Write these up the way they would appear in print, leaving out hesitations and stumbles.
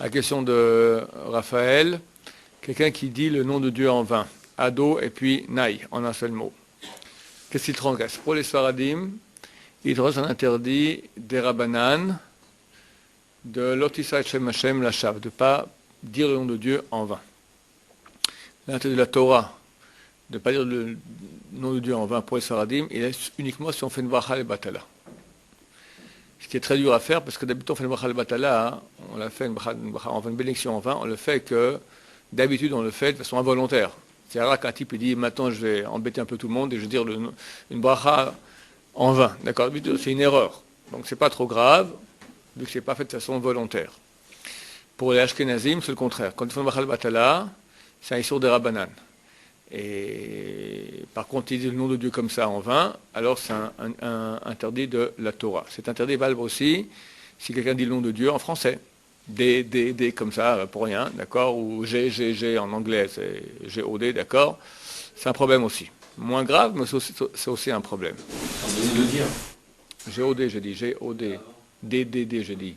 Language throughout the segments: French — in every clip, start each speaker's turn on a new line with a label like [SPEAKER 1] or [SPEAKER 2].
[SPEAKER 1] La question de Raphaël, quelqu'un qui dit le nom de Dieu en vain, Ado et puis Naï, en un seul mot. Qu'est-ce qu'il transgresse? Pour les Sfaradim, il transgresse un interdit des Rabbanan de l'Otisa Shem Hashem Lashav, de ne pas dire le nom de Dieu en vain. L'interdit de la Torah, de ne pas dire le nom de Dieu en vain pour les Sfaradim, il est uniquement si on fait une bracha et batala. Ce qui est très dur à faire, parce que d'habitude on fait une bracha et batala, hein, on l'a fait on fait une bénédiction en vain, on le fait que d'habitude on le fait de façon involontaire. C'est rare qu'un type il dit maintenant je vais embêter un peu tout le monde et je vais dire une bracha en vain. D'accord, d'habitude c'est une erreur. Donc c'est pas trop grave, vu que c'est pas fait de façon volontaire. Pour les Ashkenazim, c'est le contraire. Quand ils font une bracha et batala, c'est un issur de Rabbanan. Et par contre, ils disent le nom de Dieu comme ça en vain, alors c'est un interdit de la Torah. C'est interdit valable aussi si quelqu'un dit le nom de Dieu en français. D, comme ça, pour rien, d'accord, ou G en anglais, c'est G-O-D, d'accord. C'est un problème aussi. Moins grave, mais c'est aussi un problème.
[SPEAKER 2] De dire.
[SPEAKER 1] G-O-D, j'ai dit, G-O-D. D, j'ai dit.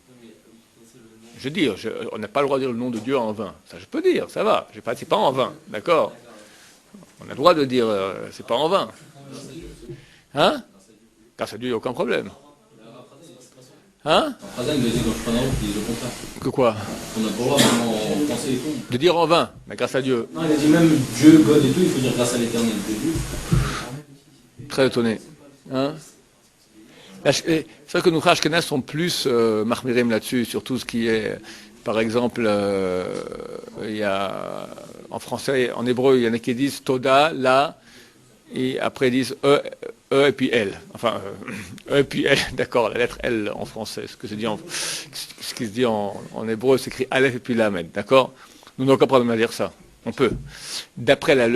[SPEAKER 1] Je dis, on n'a pas le droit de dire le nom de Dieu en vain. Ça, je peux dire, ça va. C'est pas en vain, d'accord. On a le droit de dire, c'est pas en vain. Hein? Grâce à Dieu, il n'y a aucun problème. Hein? Que quoi?
[SPEAKER 2] On n'a pas le droit, même en français et tout.
[SPEAKER 1] De dire en vain, mais grâce à Dieu.
[SPEAKER 2] Non, il a dit même Dieu, God et tout, il faut dire grâce à l'éternel de Dieu.
[SPEAKER 1] Très étonné. Hein? C'est vrai que nos Ashkenaz sont plus marmirim là-dessus, sur tout ce qui est, par exemple, il y a, en français, en hébreu, il y en a qui disent Toda, là, et après ils disent E et puis L. Enfin, E et puis L, d'accord, la lettre L en français. Ce qui se dit en hébreu, c'est écrit Aleph et puis Lamed, d'accord? Nous n'avons aucun problème à dire ça. On peut. D'après la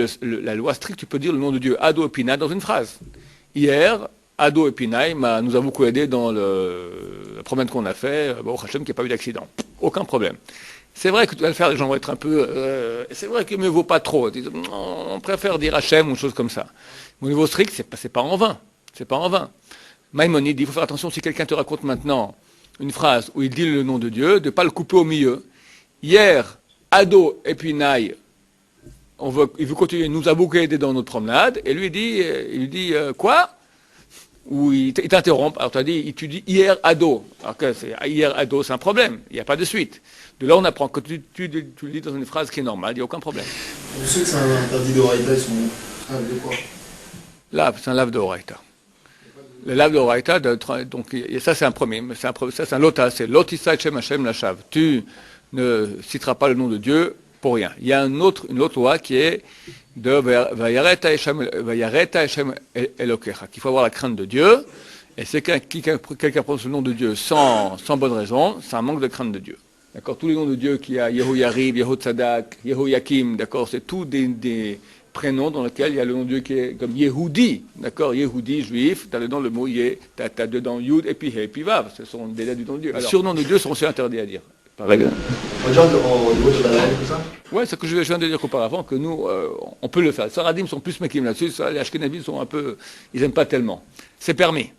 [SPEAKER 1] loi stricte, tu peux dire le nom de Dieu, Ado et Pina, dans une phrase. Hier, Ado et Pinaï nous a beaucoup aidé dans la promenade qu'on a fait, au Hachem, qui n'a pas eu d'accident. Aucun problème. C'est vrai que tu vas le faire, les gens vont être un peu... c'est vrai qu'il ne me vaut pas trop. On préfère dire Hachem ou une chose comme ça. Mais au niveau strict, c'est pas en vain. C'est pas en vain. Maïmonide dit, il faut faire attention, si quelqu'un te raconte maintenant une phrase où il dit le nom de Dieu, de ne pas le couper au milieu. Hier, Ado et Pinaï, il veut continuer, il nous a beaucoup aidé dans notre promenade, et lui, il dit quoi? Ou il t'interrompt, alors tu dis hier ado, alors que hier ado c'est un problème, il n'y a pas de suite. De là on apprend que tu le dis dans une phrase qui est normale, il n'y a aucun problème.
[SPEAKER 3] Je sais que c'est un interdit d'Oraïta, ils sont de quoi?
[SPEAKER 1] Là, c'est un lave d'Oraïta. Le lave d'Oraïta, donc ça c'est un premier, ça c'est un lota, c'est l'otisa Shem Hashem Lashav. Tu ne citeras pas le nom de Dieu pour rien. Il y a une autre loi qui est de Vayareta Hashem Elokecha, qu'il faut avoir la crainte de Dieu, et c'est quelqu'un prononce le nom de Dieu sans bonne raison, c'est un manque de crainte de Dieu. D'accord, tous les noms de Dieu qu'il y a, Yehoyarib, Yehotzadak, Yehoyakim, d'accord, c'est tous des prénoms dans lesquels il y a le nom de Dieu qui est comme Yehudi, d'accord, Yehudi, juif, tu as dedans le mot Yeh, tu as dedans Yud, et puis He, et puis Vav, ce sont des lettres du nom de Dieu. Les surnoms de Dieu sont aussi interdits à dire. Par exemple.
[SPEAKER 3] On va dire au niveau de la règle, tout ça?
[SPEAKER 1] Oui, c'est ce que je viens de dire auparavant, que nous, on peut le faire. Les Saradim sont plus mekim là-dessus, les Ashkenazim sont un peu, ils n'aiment pas tellement. C'est permis,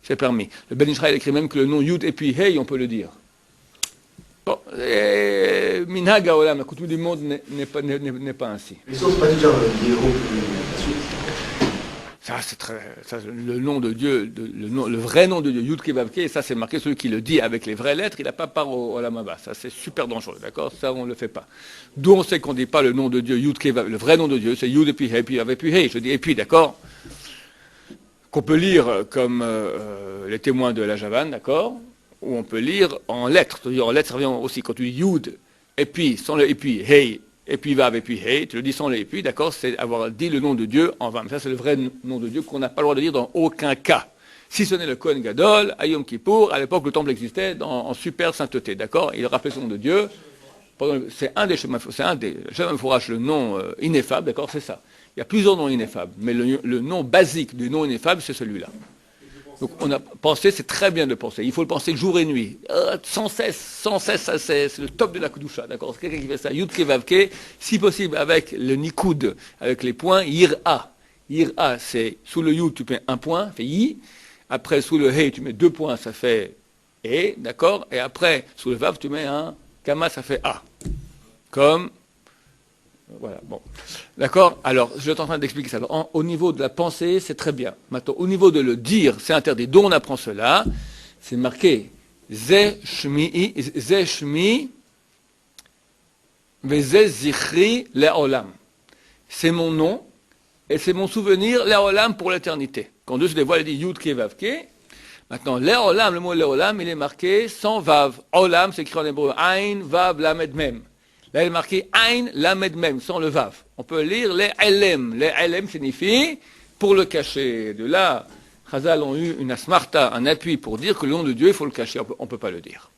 [SPEAKER 1] c'est permis. Le Ben Israël écrit même que le nom Yud et puis Hey, on peut le dire. Bon, Minhag Haolam, la coutume du monde n'est pas ainsi.
[SPEAKER 3] Mais ça, on ne peut pas dire Yehou, la suite.
[SPEAKER 1] Le nom de Dieu, le vrai nom de Dieu, Yud Kevavke, ça c'est marqué, celui qui le dit avec les vraies lettres, il n'a pas part au Olamaba. Ça c'est super dangereux, d'accord? Ça on ne le fait pas. D'où on sait qu'on ne dit pas le nom de Dieu, Yud Kevavke, le vrai nom de Dieu, c'est Yud et puis He, et puis Hey, je dis et puis, d'accord? Qu'on peut lire comme les témoins de la Javanne, d'accord? Ou on peut lire en lettres, c'est-à-dire en lettres ça revient aussi, quand tu dis Yud, et puis, sans le et puis, Hey, et puis Vav, et puis Hey, tu le dis sans les et puis, d'accord, c'est avoir dit le nom de Dieu en vain. Mais ça, c'est le vrai nom de Dieu qu'on n'a pas le droit de dire dans aucun cas. Si ce n'est le Kohen Gadol, à Yom Kippour, à l'époque, le temple existait en super sainteté, d'accord? Il rappelait son nom de Dieu. C'est un des chemins fourrages, le nom ineffable, d'accord, c'est ça. Il y a plusieurs noms ineffables, mais le nom basique du nom ineffable, c'est celui-là. Donc on a pensé, c'est très bien de penser. Il faut le penser jour et nuit. Sans cesse, ça c'est le top de la Kedusha, d'accord? C'est quelqu'un qui fait ça. Yud Kevavke, si possible avec le Nikoud, avec les points, Yir'a. Yir'a, c'est sous le Yud, tu mets un point, ça fait Yi. Après, sous le He, tu mets 2 points, ça fait E, d'accord? Et après, sous le Vav, tu mets un Kama, ça fait A. Comme, voilà, bon. D'accord? Alors, je suis en train d'expliquer ça. Alors, au niveau de la pensée, c'est très bien. Maintenant, au niveau de le dire, c'est interdit. D'où on apprend cela? C'est marqué Ze Shmi Veze Zichri Le'olam. C'est mon nom et c'est mon souvenir Le'olam pour l'éternité. Quand Dieu se dévoile, il dit Yud Ke Vav Ke. Maintenant, Le'olam, le mot Le'olam, il est marqué sans Vav. Olam, c'est écrit en hébreu Ain, Vav, Lamed Mem. Là, il est marqué Ain, Lamed Mem, sans le Vav. On peut lire les Elem. Les Elem signifie pour le cacher. De là, Chazal ont eu une asmarta, un appui pour dire que le nom de Dieu, il faut le cacher. On ne peut pas le dire.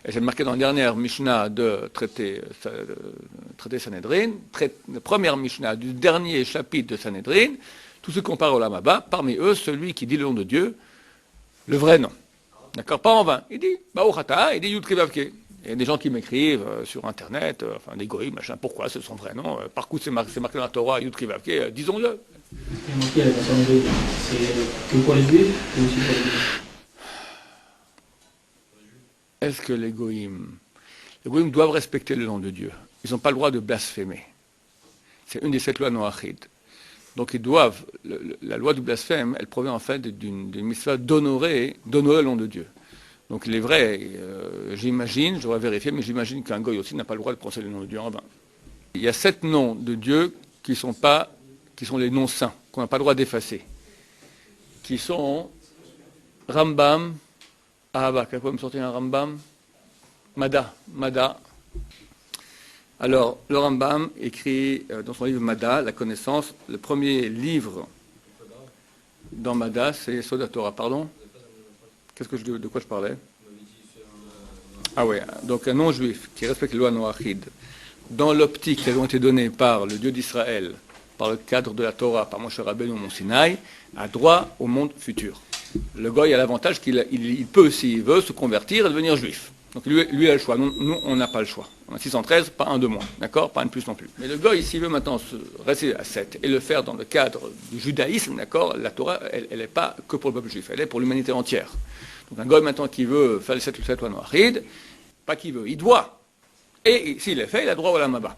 [SPEAKER 1] Et c'est marqué dans la dernière Mishnah de traité Sanhedrin, la première Mishnah du dernier chapitre de Sanhedrin, tous ceux qu'on parle au Lamaba, parmi eux, celui qui dit le nom de Dieu, le vrai nom. D'accord? Pas en vain. Il dit, Baouchata, il dit Yud Ke Vav Ke. Il y a des gens qui m'écrivent sur Internet, enfin des goïs, machin, pourquoi c'est son vrai nom? Par contre, c'est marqué dans la Torah, Yud Ke Vav Ke, disons-le.
[SPEAKER 2] C'est marqué à la version hébraïque. C'est que pour les juifs ou aussi pour les juifs?
[SPEAKER 1] Est-ce que les goïms doivent respecter le nom de Dieu? Ils n'ont pas le droit de blasphémer. C'est une des 7 lois noachides. Donc ils doivent, la loi du blasphème, elle provient en fait d'une mitzvah d'honorer le nom de Dieu. Donc il est vrai, j'imagine, j'aurais vérifié, mais j'imagine qu'un goy aussi n'a pas le droit de prononcer le nom de Dieu en vain. Il y a 7 noms de Dieu qui sont les noms saints, qu'on n'a pas le droit d'effacer, qui sont Rambam, Ahava. Quelqu'un peut me sortir un Rambam? Mada. Alors, le Rambam écrit dans son livre Mada, la connaissance, le premier livre dans Mada, c'est Soda Torah. Pardon? De quoi je parlais? Ah oui, donc un non-juif qui respecte les lois noachides, dans l'optique qu'elles ont été données par le Dieu d'Israël, par le cadre de la Torah, par Moshe Rabbeinu au Mont Sinaï, a droit au monde futur. Le goy a l'avantage qu'il peut, s'il veut, se convertir et devenir juif. Donc lui a le choix. Nous, on n'a pas le choix. On a 613, pas un de moins, d'accord? Pas un de plus non plus. Mais le goy, s'il veut maintenant rester à 7 et le faire dans le cadre du judaïsme, d'accord, la Torah, elle n'est pas que pour le peuple juif, elle est pour l'humanité entière. Donc un goy maintenant qui veut faire les 7 lois noachides, pas qu'il veut, il doit. Et s'il les fait, il a droit au lamaba.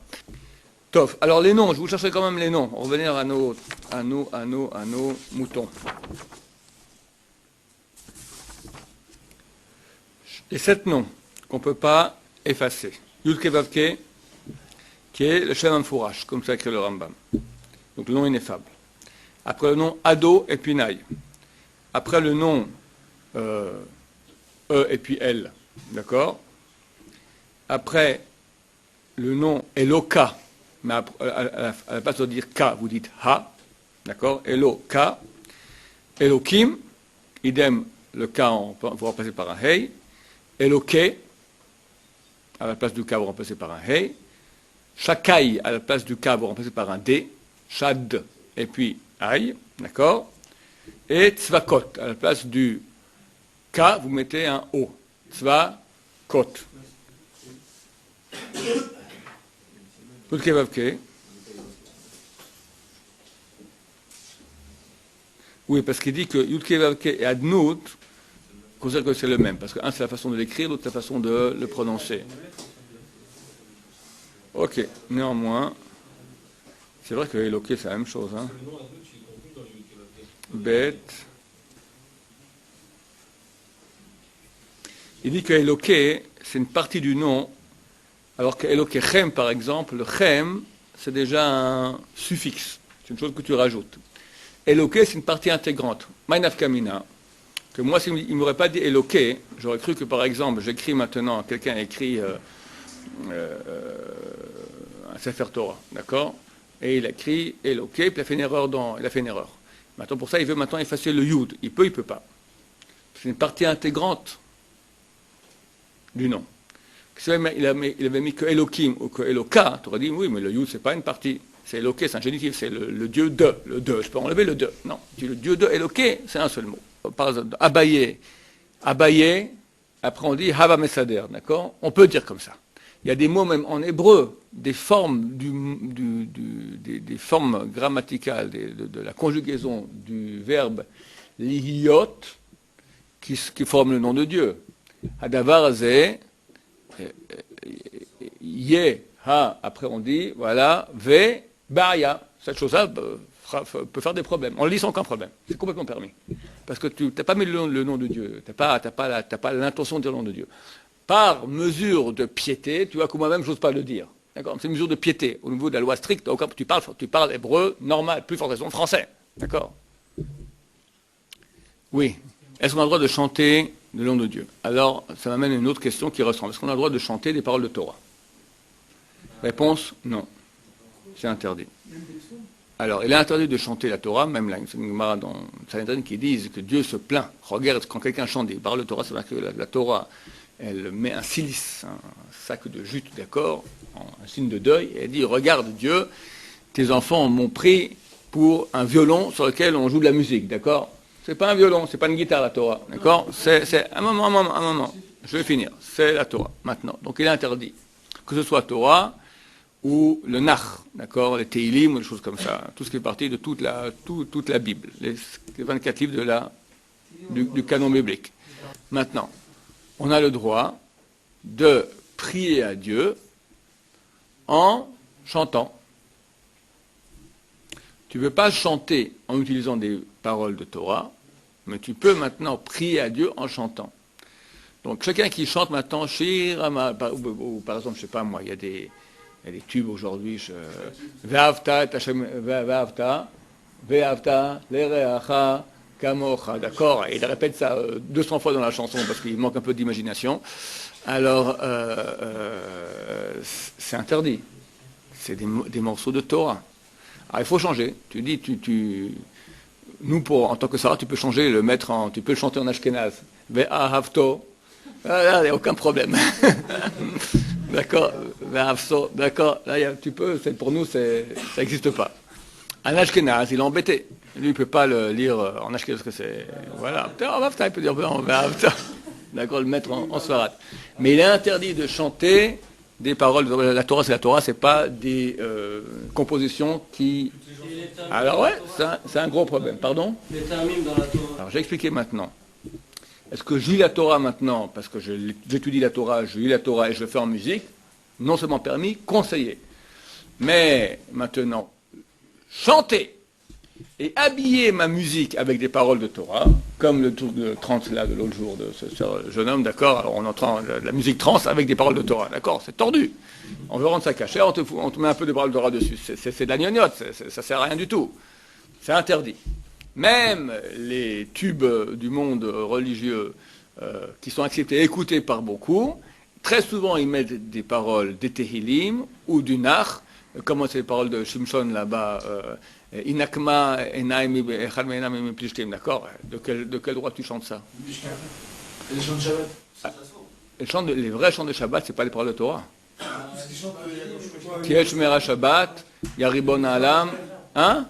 [SPEAKER 1] Tof. Alors les noms, je vous chercherai quand même les noms. On va revenir à nos moutons. Les 7 noms qu'on ne peut pas effacer. Yud Ke Vav Ke, qui est le Shem Amfourash, comme ça écrit le Rambam. Donc le nom ineffable. Après le nom Ado et puis Naï. Après le nom E et puis L. D'accord? Après le nom Eloka, mais à la place de dire K, vous dites Ha. D'accord? Eloka. Elokim, idem, le K, vous remplacez par un Hey. Eloké, à la place du K, vous remplacez par un Hey. Shakai, à la place du K, vous remplacez par un D. Shad, et puis Aïe, d'accord? Et Tzvakot, à la place du K, vous mettez un O. Tzvakot. Yud Ke Vav Ke. Oui, parce qu'il dit que Yud Ke Vav Ke et Adnout, considère que c'est le même, parce que un c'est la façon de l'écrire, l'autre c'est la façon de le prononcer. Ok, néanmoins, c'est vrai que Eloké c'est la même chose. Hein. Bête. Il dit que Eloké c'est une partie du nom, alors que Eloké Chem par exemple, le Chem c'est déjà un suffixe, c'est une chose que tu rajoutes. Eloké c'est une partie intégrante. Mainaf Kamina. Que moi, s'il ne m'aurait pas dit Eloké, j'aurais cru que, par exemple, j'écris maintenant, quelqu'un écrit un Sefer Torah, d'accord? Et il écrit Eloké, puis il a fait une erreur. Maintenant, pour ça, il veut maintenant effacer le Yud. Il peut pas. C'est une partie intégrante du nom. Si il avait mis que Elokim ou que Eloka, tu aurais dit, oui, mais le Yud, c'est pas une partie. C'est Eloké, c'est un génitif, c'est le Dieu de. Le de, je peux enlever le de. Non, le Dieu de Eloké, c'est un seul mot. Par exemple, Abaye, après on dit Hava Mesader, d'accord? On peut dire comme ça. Il y a des mots même en hébreu, des formes, des formes grammaticales de la conjugaison du verbe lihiot qui forment le nom de Dieu. Hadavar ze Yé, ha, après on dit, voilà, ve, baya. Cette chose-là peut faire des problèmes. En le lit sans aucun problème. C'est complètement permis. Parce que tu n'as pas mis le nom de Dieu. Tu n'as pas l'intention de dire le nom de Dieu. Par mesure de piété, tu vois que moi-même, je n'ose pas le dire. D'accord? C'est une mesure de piété. Au niveau de la loi stricte, tu parles hébreu normal, plus fort raison français. D'accord? Oui. Est-ce qu'on a le droit de chanter le nom de Dieu? Alors, ça m'amène à une autre question qui ressemble. Est-ce qu'on a le droit de chanter des paroles de Torah? Réponse, non. C'est interdit. Alors, il est interdit de chanter la Torah, même là, une Gemara dans Sanhedrin qui disent que Dieu se plaint. Regarde, quand quelqu'un chante des paroles de Torah, c'est vrai que la Torah, elle met un cilice, un sac de jute, d'accord, un signe de deuil, et elle dit, regarde Dieu, tes enfants m'ont pris pour un violon sur lequel on joue de la musique, d'accord? C'est pas un violon, c'est pas une guitare la Torah, d'accord? C'est un moment, je vais finir, c'est la Torah, maintenant. Donc il est interdit, que ce soit Torah, ou le Nach, d'accord, les Teilim, ou des choses comme ça, tout ce qui est parti de toute la Bible, les 24 livres du canon biblique. Maintenant, on a le droit de prier à Dieu en chantant. Tu ne peux pas chanter en utilisant des paroles de Torah, mais tu peux maintenant prier à Dieu en chantant. Donc chacun qui chante maintenant, Shirama, ou par exemple, je ne sais pas moi, il y a des tubes aujourd'hui, Ve'avta, Lereacha, Kamocha, d'accord? Et il répète ça 200 fois dans la chanson parce qu'il manque un peu d'imagination. Alors, c'est interdit. C'est des morceaux de Torah. Alors, il faut changer. Tu dis, nous, en tant que Sarah, tu peux changer, tu peux le chanter en ashkénaze. Ve'ahavto. Là, il n'y a aucun problème. D'accord, d'accord, là tu peux, pour nous ça n'existe pas. Un ashkénaze, il est embêté. Lui, il ne peut pas le lire en ashkénaze, parce que c'est. Voilà, il peut dire d'accord, le mettre en svarat. Mais il est interdit de chanter des paroles. La Torah, c'est pas des compositions qui. Alors, ouais, c'est un gros problème. Pardon?
[SPEAKER 2] Les termines dans la Torah.
[SPEAKER 1] Alors, j'ai expliqué maintenant. Est-ce que je lis la Torah maintenant, parce que j'étudie la Torah, je lis la Torah et je le fais en musique? Non seulement permis, conseillé. Mais maintenant, chanter et habiller ma musique avec des paroles de Torah, comme le truc de trans là de l'autre jour de ce jeune homme, d'accord, alors on entend la musique trans avec des paroles de Torah, d'accord, c'est tordu. On veut rendre ça caché, on te met un peu de paroles de Torah dessus. C'est de la gnognotte, ça sert à rien du tout. C'est interdit. Même les tubes du monde religieux qui sont acceptés et écoutés par beaucoup, très souvent ils mettent des paroles des Tehillim ou du Nach, comme c'est les paroles de Shimshon là-bas, Inakma Enaim Echad Me'enam Plishtim, d'accord? De quel droit tu chantes ça?
[SPEAKER 3] Les chants de Shabbat.
[SPEAKER 1] Les vrais chants de Shabbat, c'est pas les paroles de Torah. Kiesh Mera Shabbat, Yaribon Alam, hein?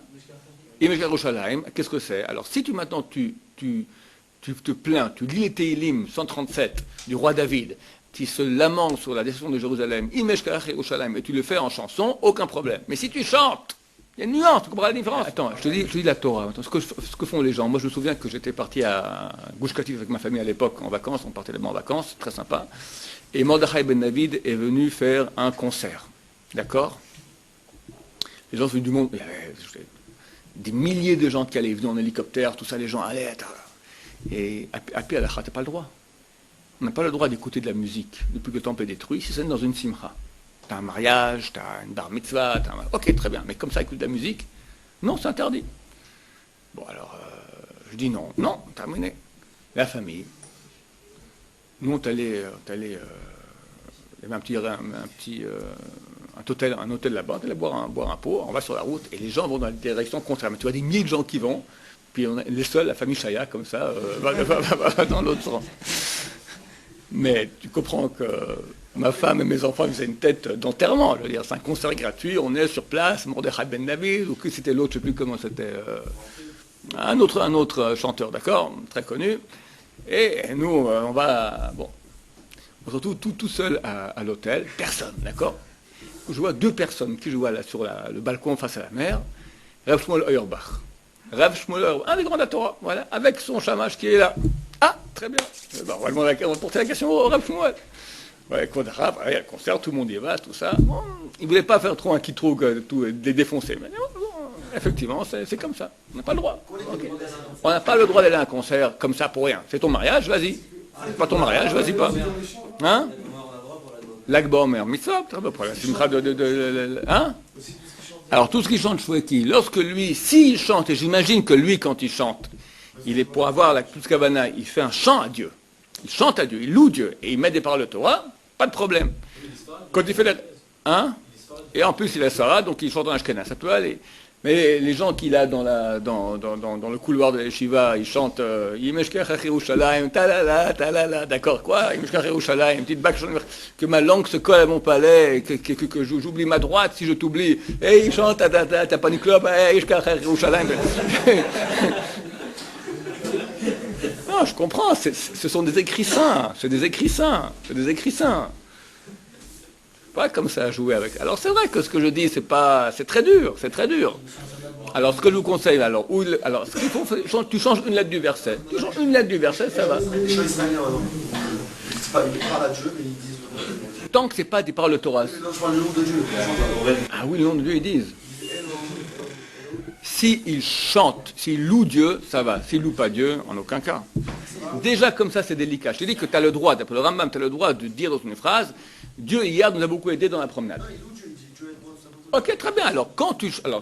[SPEAKER 1] Qu'est-ce que c'est? Alors, si maintenant tu te plains, tu lis les Tehillim 137 du roi David, qui se lamente sur la destruction de Jérusalem, et tu le fais en chanson, aucun problème. Mais si tu chantes, il y a une nuance, tu comprends la différence? Attends, je te dis la Torah. Attends, ce que font les gens. Moi, je me souviens que j'étais parti à Gush Katif avec ma famille à l'époque en vacances, on partait là-bas en vacances, très sympa. Et Mordechai Ben David est venu faire un concert. D'accord? Les gens du monde. Des milliers de gens qui allaient, venaient en hélicoptère, tout ça, les gens allaient. Et à pied à la tu n'as pas le droit. On n'a pas le droit d'écouter de la musique depuis que le temple est détruit, si c'est dans une simcha. Tu as un mariage, tu as une bar mitzvah, ok, très bien, mais comme ça, écoute de la musique, non, c'est interdit. Bon, alors, je dis non, terminé. La famille. Nous, on est allé, il y avait un hôtel là-bas, on allait boire un pot, on va sur la route, et les gens vont dans la direction contraire. Mais tu vois des milliers de gens qui vont, puis on est les seuls, la famille Chaya, comme ça, va dans l'autre sens. Mais tu comprends que ma femme et mes enfants faisaient une tête d'enterrement. Je veux dire, c'est un concert gratuit, on est sur place, Mordechai Ben David, ou que c'était l'autre, je ne sais plus comment c'était, un autre chanteur, d'accord, très connu. Et nous, on va, bon, on se retrouve tout seul à l'hôtel, personne, d'accord. Je vois deux personnes qui jouent sur le balcon face à la mer, Rav Shmuel Auerbach. Rav Shmuel Auerbach, un des grands de la Torah, voilà, avec son shamash qui est là. Ah, très bien. On va porter la question au Rav Shmuel. Ouais, un concert, tout le monde y va, tout ça. Bon, il ne voulait pas faire trop un quitrouk, tout, les défoncer. Mais effectivement, c'est comme ça. On n'a pas le droit. Okay. On n'a pas le droit d'aller à un concert comme ça pour rien. C'est ton mariage, vas-y. C'est pas ton mariage, vas-y pas. Hein? L'Akbar Mer Mitzvah, c'est une trace hein? Alors tout ce qui chante Shoueki, lorsque lui, s'il chante, et j'imagine que lui, quand il chante, il est pour avoir la toute Kavana, il fait un chant à Dieu. Il chante à Dieu, il loue Dieu, et il met des paroles de Torah, pas de problème. Quand il fait la... Hein? Et en plus, il a Sarah, donc il chante en Ashkenaz, ça peut aller. Mais les gens qu'il a dans le couloir de l'Eshiva, ils chantent Yimeshkach Yerushalayim, talala, talala, d'accord, quoi? Yimeshkach Yerushalayim, petite bague, que ma langue se colle à mon palais, que j'oublie ma droite si je t'oublie. Et ils chantent, t'as pas une clope, Yimeshkach Yerushalayim. Non, je comprends, ce sont des écrits saints, c'est des écrits saints. Pas comme ça à jouer avec. Alors c'est vrai que ce que je dis, c'est très dur. Alors ce que je vous conseille, ce qu'il faut, tu changes une lettre du verset. Tu changes une lettre du verset, ça va.
[SPEAKER 3] Les gens israéliens, ils parlent à Dieu, mais ils disent...
[SPEAKER 1] Tant que c'est pas des paroles de Torah.
[SPEAKER 3] Non, je parle le nom de Dieu.
[SPEAKER 1] Ah oui, le nom de Dieu, ils disent. S'ils chantent, s'ils louent Dieu, ça va. S'ils louent pas Dieu, en aucun cas. Déjà comme ça, c'est délicat. Je te dis que tu as le droit, d'après le Rambam, tu as le droit de dire dans une phrase, Dieu hier nous a beaucoup aidé dans la promenade. Ok, très bien. Alors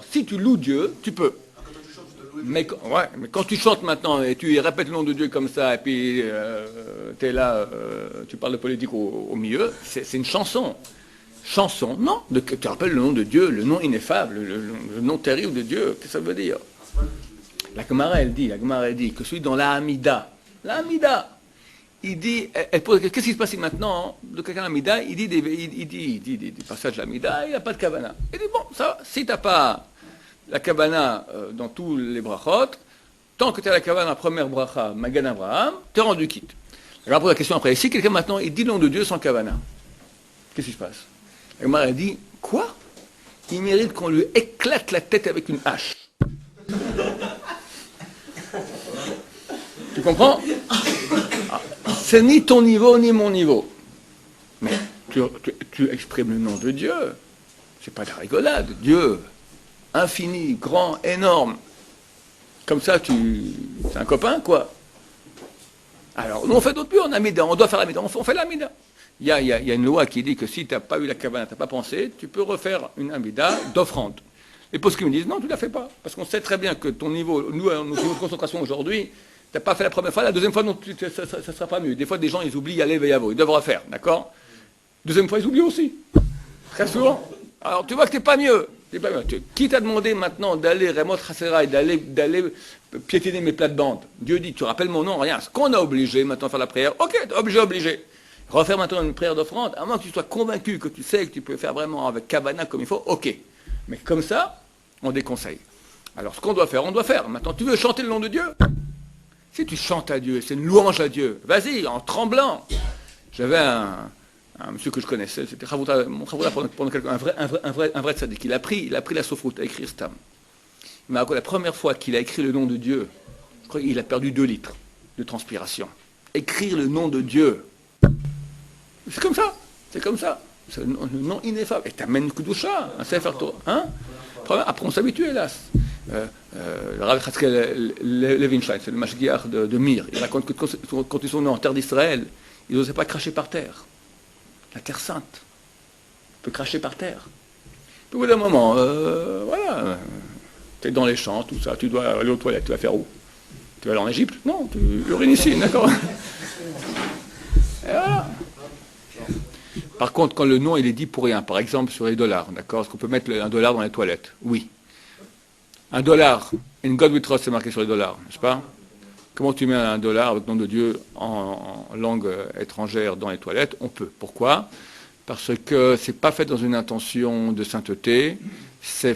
[SPEAKER 1] si tu loues Dieu, tu peux. Mais quand tu chantes maintenant et tu répètes le nom de Dieu comme ça, et puis tu es là, tu parles de politique au milieu, c'est une chanson. Chanson, non, tu rappelles le nom de Dieu, le nom ineffable, le nom terrible de Dieu, qu'est-ce que ça veut dire? La Gemara, elle dit que celui dans la Hamida, il dit, elle pose, qu'est-ce qui se passe maintenant de quelqu'un à l'Amida? Il dit des passages de l'Amida, il n'a pas de Kavana. Il dit, bon, ça, si tu n'as pas la Kavana dans tous les brachot, tant que tu as la Kavana, la première bracha, Magan Abraham, tu es rendu quitte. Alors, pose la question après, si quelqu'un maintenant, il dit le nom de Dieu sans Kavana, qu'est-ce qui se passe? La Gemara, elle dit, quoi? Il mérite qu'on lui éclate la tête avec une hache. Tu comprends? C'est ni ton niveau, ni mon niveau. Mais tu exprimes le nom de Dieu. C'est pas de la rigolade. Dieu, infini, grand, énorme. Comme ça, c'est un copain, quoi. Alors, nous, on fait d'autres plus en Amida. On doit faire l'Amida. On fait l'Amida. Il y a une loi qui dit que si tu n'as pas eu la Kavana, tu n'as pas pensé, tu peux refaire une Amida d'offrande. Les postes qui me disent, non, tu ne la fais pas. Parce qu'on sait très bien que ton niveau, nous, notre concentration aujourd'hui, tu n'as pas fait la première fois, la deuxième fois, non, ça ne sera pas mieux. Des fois, des gens, ils oublient aller Veyavo, ils doivent refaire, d'accord? Deuxième fois, ils oublient aussi. Très souvent. Alors, tu vois que tu n'es pas mieux. Qui t'a demandé maintenant d'aller Raymond Chasseraï, d'aller piétiner mes plates-bandes? Dieu dit, tu rappelles mon nom, rien. Ce qu'on a obligé maintenant à faire la prière, ok, obligé. Refaire maintenant une prière d'offrande, à moins que tu sois convaincu que tu sais que tu peux faire vraiment avec Kavana comme il faut, ok. Mais comme ça, on déconseille. Alors, ce qu'on doit faire, on doit faire. Maintenant, tu veux chanter le nom de Dieu? Si tu chantes à Dieu, c'est une louange à Dieu, vas-y, en tremblant. J'avais un monsieur que je connaissais, c'était mon Chavouda pendant un vrai tzaddik. Il a pris la sofroute à écrire Stam. Mais la première fois qu'il a écrit le nom de Dieu, je crois qu'il a perdu 2 litres de transpiration. Écrire le nom de Dieu. C'est comme ça. C'est le nom ineffable. Et t'amènes Kudusha, un Sefer Torah. Hein? Après, on s'habitue, hélas. Le Rav Chatzkel Levinstein, c'est le Mashgiach de Mir. Il raconte que quand ils sont venus en terre d'Israël, ils n'osaient pas cracher par terre. La terre sainte. On peut cracher par terre. Puis au bout d'un moment, voilà, tu es dans les champs, tout ça, tu dois aller aux toilettes, tu vas faire où? Tu vas aller en Égypte? Non, tu urines ici, d'accord? Et voilà. Par contre, quand le nom il est dit pour rien, par exemple sur les dollars, d'accord? Est-ce qu'on peut mettre un dollar dans les toilettes? Oui. Un dollar, in God we trust, c'est marqué sur les dollars, n'est-ce pas? Comment tu mets un dollar avec le nom de Dieu en langue étrangère dans les toilettes? On peut. Pourquoi? Parce que c'est pas fait dans une intention de sainteté, c'est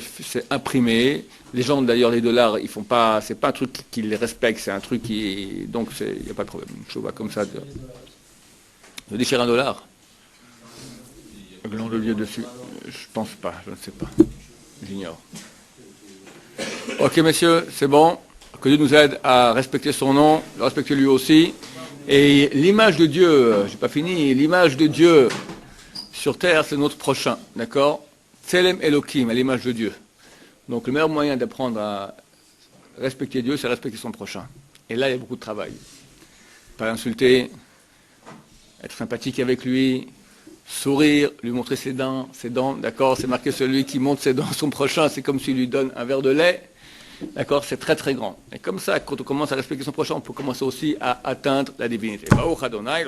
[SPEAKER 1] imprimé. Les gens, d'ailleurs, les dollars, ils font pas, c'est pas un truc qu'ils les respectent, c'est un truc qui, donc il n'y a pas de problème. Je vois comme ça de déchirer un dollar. Le nom de Dieu dessus, je pense pas, je ne sais pas, j'ignore. Ok, messieurs, c'est bon. Que Dieu nous aide à respecter son nom, le respecter lui aussi, Et l'image de Dieu, j'ai pas fini, l'image de Dieu sur terre, c'est notre prochain, d'accord? Tselem Elohim, à l'image de Dieu. Donc le meilleur moyen d'apprendre à respecter Dieu, c'est respecter son prochain. Et là, il y a beaucoup de travail. Pas insulter, être sympathique avec lui, sourire, lui montrer ses dents, d'accord? C'est marqué celui qui montre ses dents à son prochain, c'est comme s'il lui donne un verre de lait, d'accord? C'est très très grand. Et comme ça, quand on commence à respecter son prochain, on peut commencer aussi à atteindre la divinité. Baruch Adonai,